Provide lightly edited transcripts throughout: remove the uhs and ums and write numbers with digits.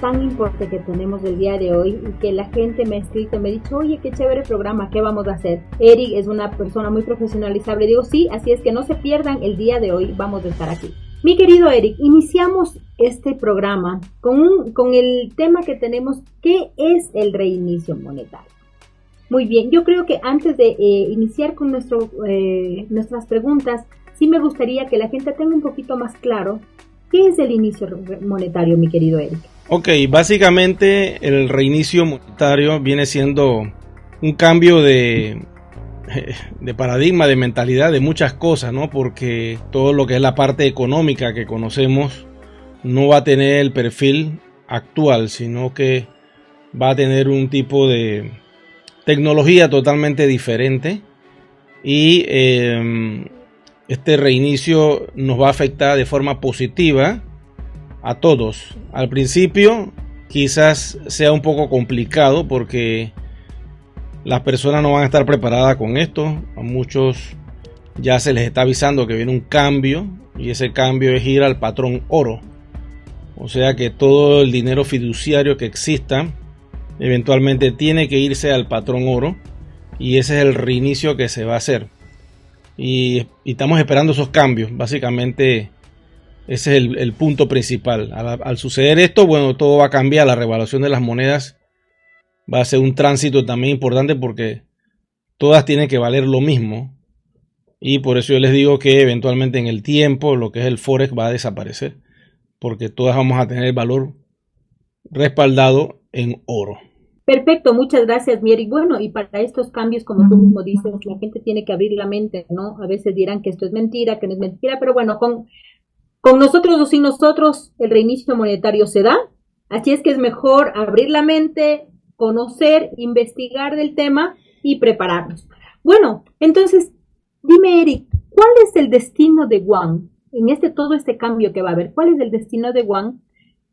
tan importante que tenemos el día de hoy y que la gente me ha escrito, me ha dicho, oye, qué chévere programa, ¿qué vamos a hacer? Eric es una persona muy profesionalizable. Digo, sí, así es que no se pierdan el día de hoy, vamos a estar aquí. Mi querido Eric, iniciamos este programa con el tema que tenemos, ¿qué es el reinicio monetario? Muy bien, yo creo que antes de iniciar con nuestras preguntas, sí me gustaría que la gente tenga un poquito más claro qué es el inicio monetario, mi querido Eric. Ok, básicamente el reinicio monetario viene siendo un cambio de paradigma, de mentalidad, de muchas cosas, ¿no? Porque todo lo que es la parte económica que conocemos no va a tener el perfil actual, sino que va a tener un tipo de tecnología totalmente diferente y este reinicio nos va a afectar de forma positiva a todos. Al principio quizás sea un poco complicado porque las personas no van a estar preparadas con esto. A muchos ya se les está avisando que viene un cambio y ese cambio es ir al patrón oro. O sea que todo el dinero fiduciario que exista eventualmente tiene que irse al patrón oro y ese es el reinicio que se va a hacer. Y estamos esperando esos cambios. Básicamente ese es el punto principal. Al suceder esto, bueno, todo va a cambiar. La revaluación de las monedas va a ser un tránsito también importante porque todas tienen que valer lo mismo. Y por eso yo les digo que eventualmente en el tiempo lo que es el Forex va a desaparecer. Porque todas vamos a tener valor respaldado en oro. Perfecto, muchas gracias, Mieri. Bueno, y para estos cambios, como tú mismo dices, la gente tiene que abrir la mente, ¿no? A veces dirán que esto es mentira, que no es mentira, pero bueno, con nosotros o sin nosotros, el reinicio monetario se da. Así es que es mejor abrir la mente, conocer, investigar del tema y prepararnos. Bueno, entonces, dime, Eric, ¿cuál es el destino de Yuan en todo este cambio que va a haber? ¿Cuál es el destino de Yuan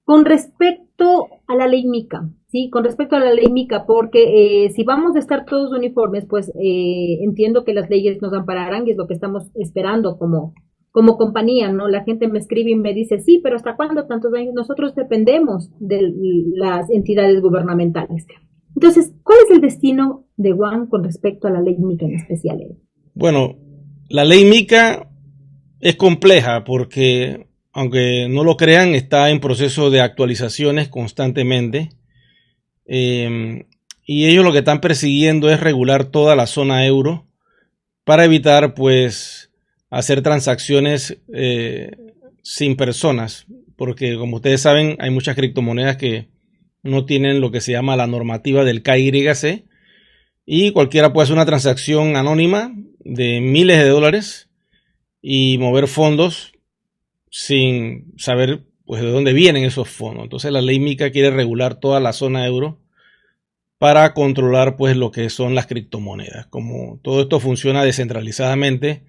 con respecto a la ley MiCA? Sí, con respecto a la ley MiCA, porque si vamos a estar todos uniformes, pues entiendo que las leyes nos ampararán y es lo que estamos esperando como compañía, ¿no? La gente me escribe y me dice, sí, pero ¿hasta cuándo tantos años? Nosotros dependemos de las entidades gubernamentales. Entonces, ¿cuál es el destino de Yuan con respecto a la ley MiCA en especial? Bueno, la ley MiCA es compleja porque, aunque no lo crean, está en proceso de actualizaciones constantemente. Y ellos lo que están persiguiendo es regular toda la zona euro para evitar, pues, hacer transacciones sin personas, porque como ustedes saben hay muchas criptomonedas que no tienen lo que se llama la normativa del KYC y cualquiera puede hacer una transacción anónima de miles de dólares y mover fondos sin saber pues de dónde vienen esos fondos. Entonces la ley MiCA quiere regular toda la zona euro para controlar pues lo que son las criptomonedas. Como todo esto funciona descentralizadamente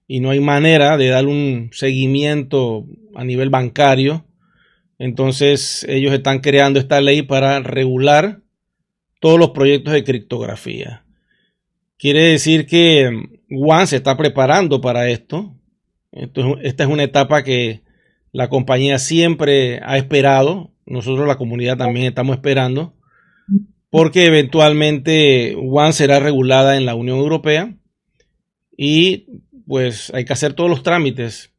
y no hay manera de dar un seguimiento a nivel bancario, entonces ellos están creando esta ley para regular todos los proyectos de criptografía. Quiere decir que Yuan se está preparando para esto. Esta es una etapa que la compañía siempre ha esperado. Nosotros, la comunidad, también estamos esperando, porque eventualmente Yuan será regulada en la Unión Europea y pues hay que hacer todos los trámites.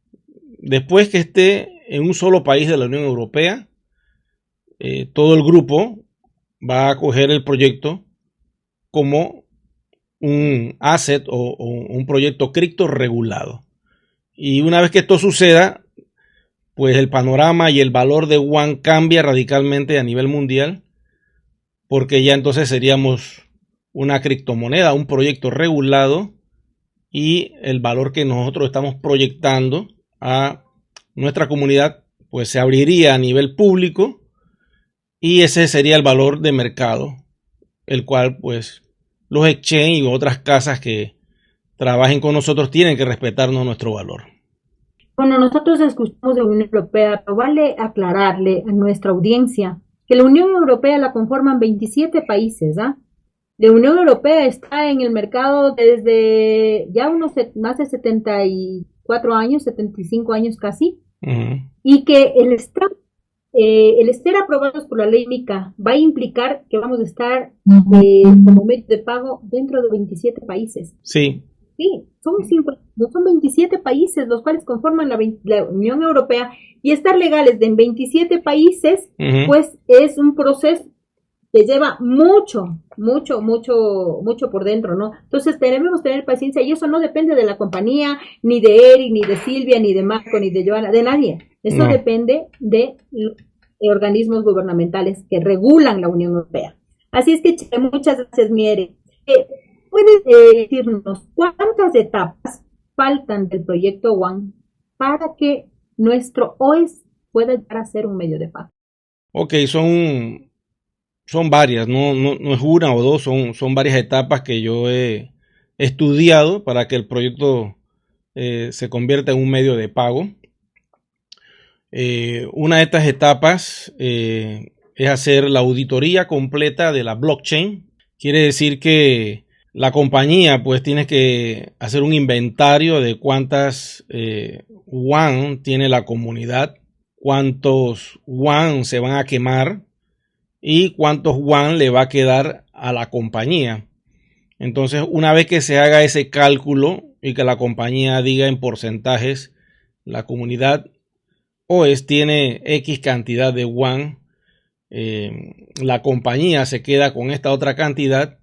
Después que esté en un solo país de la Unión Europea, todo el grupo va a coger el proyecto como un asset o un proyecto cripto regulado. Y una vez que esto suceda, pues el panorama y el valor de Yuan cambia radicalmente a nivel mundial, porque ya entonces seríamos una criptomoneda, un proyecto regulado, y el valor que nosotros estamos proyectando a nuestra comunidad pues se abriría a nivel público y ese sería el valor de mercado, el cual pues los exchange y otras casas que trabajen con nosotros tienen que respetarnos nuestro valor. Bueno, nosotros escuchamos de la Unión Europea, pero vale aclararle a nuestra audiencia que la Unión Europea la conforman 27 países, ¿ah? La Unión Europea está en el mercado desde ya más de 74 años, 75 años casi, y que el Estado el estar aprobados por la ley MICA va a implicar que vamos a estar como medio de pago dentro de 27 países. Sí. Sí, son 27 países los cuales conforman la Unión Europea, y estar legales en 27 países, pues es un proceso que lleva mucho por dentro, ¿no? Entonces debemos tener paciencia, y eso no depende de la compañía, ni de Eric, ni de Silvia, ni de Marco, ni de Joana, de nadie. Eso depende de organismos gubernamentales que regulan la Unión Europea. Así es que muchas gracias, mi Eric. ¿Puedes decirnos cuántas etapas faltan del proyecto One para que nuestro OES pueda llegar a ser un medio de pago? Ok, son varias, no es una o dos, son varias etapas que yo he estudiado para que el proyecto se convierta en un medio de pago. Una de estas etapas es hacer la auditoría completa de la blockchain. Quiere decir que la compañía pues tiene que hacer un inventario de cuántas WAN tiene la comunidad, cuántos WAN se van a quemar y cuántos WAN le va a quedar a la compañía. Entonces, una vez que se haga ese cálculo y que la compañía diga en porcentajes, la comunidad OES tiene X cantidad de WAN, la compañía se queda con esta otra cantidad,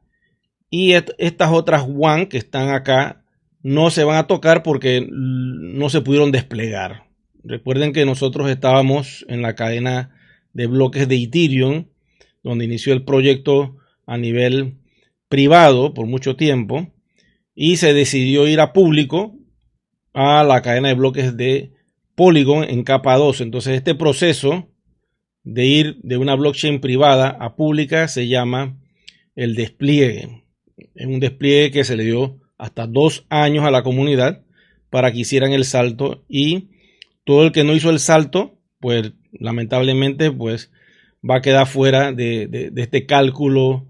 y estas otras WAN que están acá no se van a tocar porque no se pudieron desplegar. Recuerden que nosotros estábamos en la cadena de bloques de Ethereum, donde inició el proyecto a nivel privado por mucho tiempo, y se decidió ir a público a la cadena de bloques de Polygon en capa 2. Entonces este proceso de ir de una blockchain privada a pública se llama el despliegue. Es un despliegue que se le dio hasta 2 años a la comunidad para que hicieran el salto, y todo el que no hizo el salto, pues lamentablemente pues va a quedar fuera de este cálculo,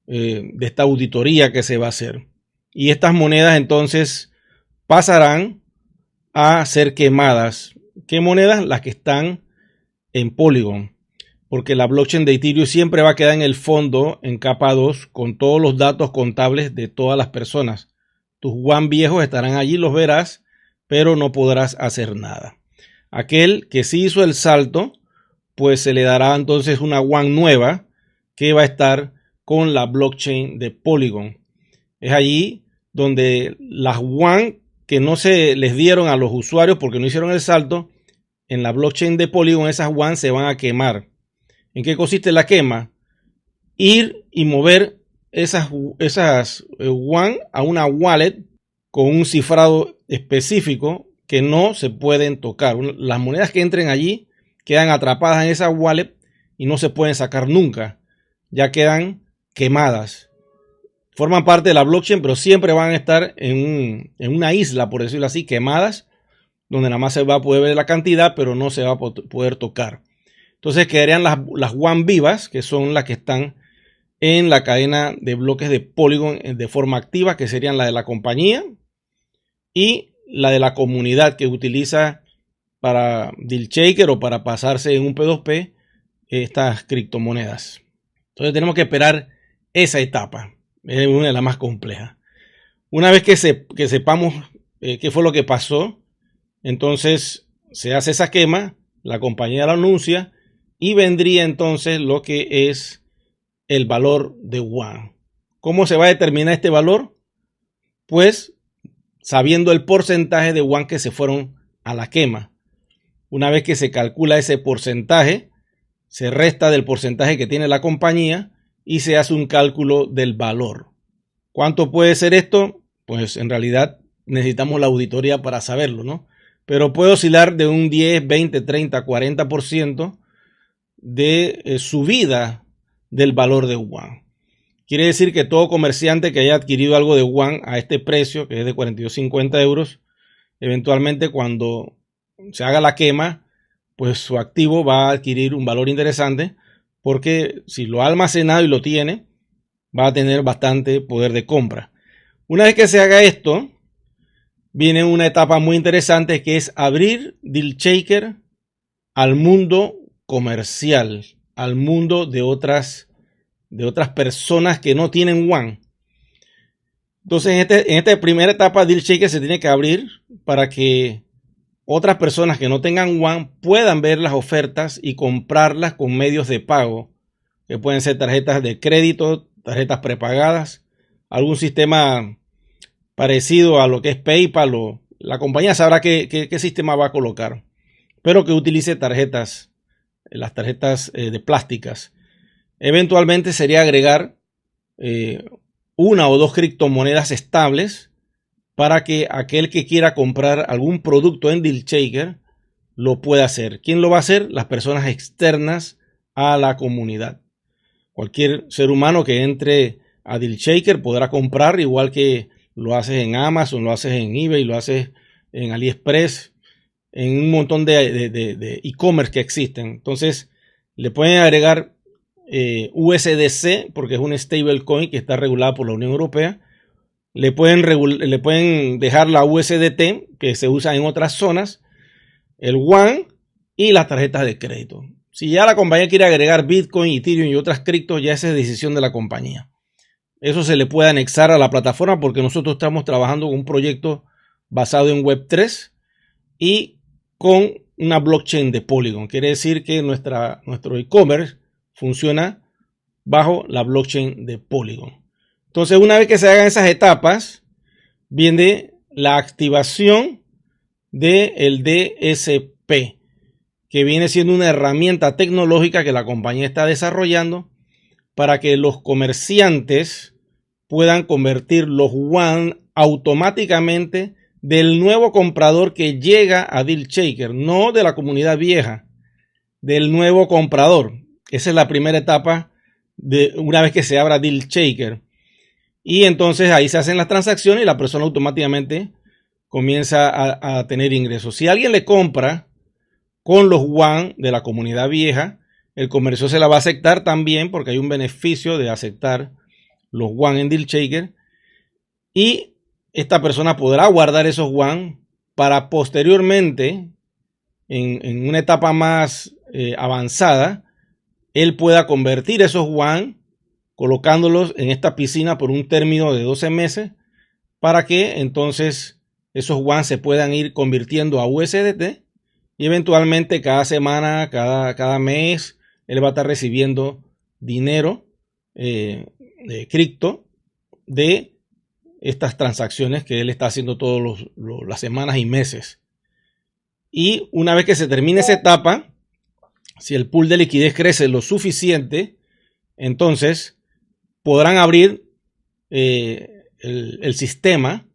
de esta auditoría que se va a hacer. Y estas monedas entonces pasarán a ser quemadas. ¿Qué monedas? Las que están en Polygon, porque la blockchain de Ethereum siempre va a quedar en el fondo, en capa 2, con todos los datos contables de todas las personas. Tus WAN viejos estarán allí, los verás, pero no podrás hacer nada. Aquel que sí hizo el salto, pues se le dará entonces una WAN nueva que va a estar con la blockchain de Polygon. Es allí donde las WAN que no se les dieron a los usuarios porque no hicieron el salto, en la blockchain de Polygon esas WAN se van a quemar. ¿En qué consiste la quema? Ir y mover esas WAN a una wallet con un cifrado específico que no se pueden tocar. Las monedas que entren allí quedan atrapadas en esa wallet y no se pueden sacar nunca. Ya quedan quemadas. Forman parte de la blockchain, pero siempre van a estar en una isla, por decirlo así, quemadas, donde nada más se va a poder ver la cantidad, pero no se va a poder tocar. Entonces quedarían las WAN vivas, que son las que están en la cadena de bloques de Polygon de forma activa, que serían la de la compañía y la de la comunidad que utiliza para deal shaker o para pasarse en un P2P estas criptomonedas. Entonces tenemos que esperar esa etapa. Es una de las más complejas. Una vez que sepamos qué fue lo que pasó, entonces se hace esa quema, la compañía la anuncia, y vendría entonces lo que es el valor de WAN. ¿Cómo se va a determinar este valor? Pues sabiendo el porcentaje de WAN que se fueron a la quema. Una vez que se calcula ese porcentaje, se resta del porcentaje que tiene la compañía y se hace un cálculo del valor. ¿Cuánto puede ser esto? Pues en realidad necesitamos la auditoría para saberlo, ¿no? Pero puede oscilar de un 10, 20, 30, 40% de subida del valor de WAN. Quiere decir que todo comerciante que haya adquirido algo de WAN a este precio, que es de 42.50 euros, eventualmente cuando se haga la quema, pues su activo va a adquirir un valor interesante, porque si lo ha almacenado y lo tiene, va a tener bastante poder de compra. Una vez que se haga esto, viene una etapa muy interesante que es abrir DealShaker al mundo comercial al mundo de otras personas que no tienen WAN. Entonces, en esta primera etapa, Deal Shaker se tiene que abrir para que otras personas que no tengan WAN puedan ver las ofertas y comprarlas con medios de pago, que pueden ser tarjetas de crédito, tarjetas prepagadas, algún sistema parecido a lo que es PayPal, o la compañía sabrá qué sistema va a colocar, pero que utilice las tarjetas de plásticas. Eventualmente sería agregar una o dos criptomonedas estables para que aquel que quiera comprar algún producto en Deal Shaker lo pueda hacer. ¿Quién lo va a hacer? Las personas externas a la comunidad. Cualquier ser humano que entre a Deal Shaker podrá comprar, igual que lo haces en Amazon, lo haces en eBay, lo haces en AliExpress, en un montón de e-commerce que existen. Entonces, le pueden agregar USDC, porque es un stablecoin que está regulado por la Unión Europea. Le pueden dejar la USDT, que se usa en otras zonas, el WAN y las tarjetas de crédito. Si ya la compañía quiere agregar Bitcoin, Ethereum y otras criptos, ya esa es decisión de la compañía. Eso se le puede anexar a la plataforma, porque nosotros estamos trabajando con un proyecto basado en Web3 y con una blockchain de Polygon. Quiere decir que nuestro e-commerce funciona bajo la blockchain de Polygon. Entonces, una vez que se hagan esas etapas, viene la activación del DSP, que viene siendo una herramienta tecnológica que la compañía está desarrollando para que los comerciantes puedan convertir los WAN automáticamente del nuevo comprador que llega a Deal Shaker, no de la comunidad vieja, del nuevo comprador. Esa es la primera etapa de una vez que se abra Deal Shaker. Y entonces ahí se hacen las transacciones y la persona automáticamente comienza a tener ingresos. Si alguien le compra con los WAN de la comunidad vieja, el comercio se la va a aceptar también, porque hay un beneficio de aceptar los WAN en Deal Shaker. Y esta persona podrá guardar esos WAN para posteriormente, en una etapa más avanzada, él pueda convertir esos WAN colocándolos en esta piscina por un término de 12 meses para que entonces esos WAN se puedan ir convirtiendo a USDT y eventualmente cada semana, cada mes, él va a estar recibiendo dinero de cripto de estas transacciones que él está haciendo todas las semanas y meses. Y una vez que se termine esa etapa, si el pool de liquidez crece lo suficiente, entonces podrán abrir el sistema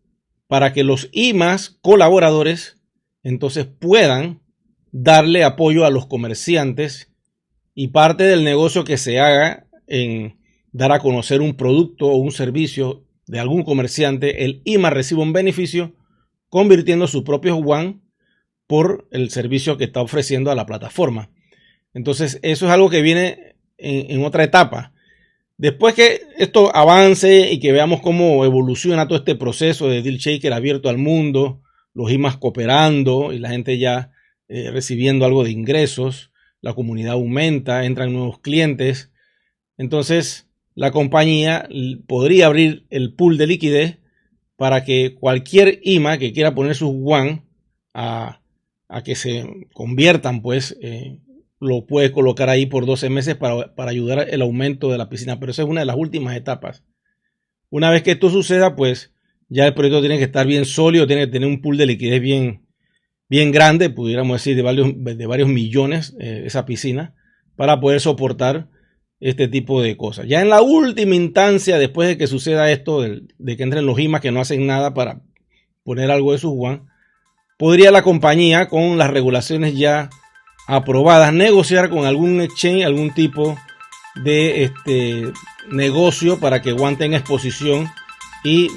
para que los IMAs colaboradores entonces puedan darle apoyo a los comerciantes, y parte del negocio que se haga en dar a conocer un producto o un servicio de algún comerciante, el IMA recibe un beneficio convirtiendo sus propios WAN por el servicio que está ofreciendo a la plataforma. Entonces eso es algo que viene en otra etapa. Después que esto avance y que veamos cómo evoluciona todo este proceso de Deal Shaker abierto al mundo, los IMAs cooperando y la gente ya recibiendo algo de ingresos, la comunidad aumenta, entran nuevos clientes, entonces la compañía podría abrir el pool de liquidez para que cualquier IMA que quiera poner sus WAN a que se conviertan, pues lo puede colocar ahí por 12 meses para ayudar el aumento de la piscina. Pero esa es una de las últimas etapas. Una vez que esto suceda, pues ya el proyecto tiene que estar bien sólido, tiene que tener un pool de liquidez bien grande, pudiéramos decir de varios millones, esa piscina, para poder soportar este tipo de cosas. Ya en la última instancia, después de que suceda esto, de que entren los IMAs que no hacen nada para poner algo de sus WAN, podría la compañía, con las regulaciones ya aprobadas, negociar con algún exchange, algún tipo de negocio para que WAN tenga exposición y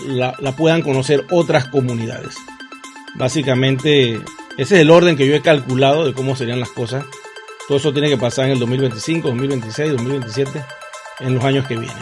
la puedan conocer otras comunidades. Básicamente ese es el orden que yo he calculado de cómo serían las cosas. Todo eso tiene que pasar en el 2025, 2026, 2027, en los años que vienen.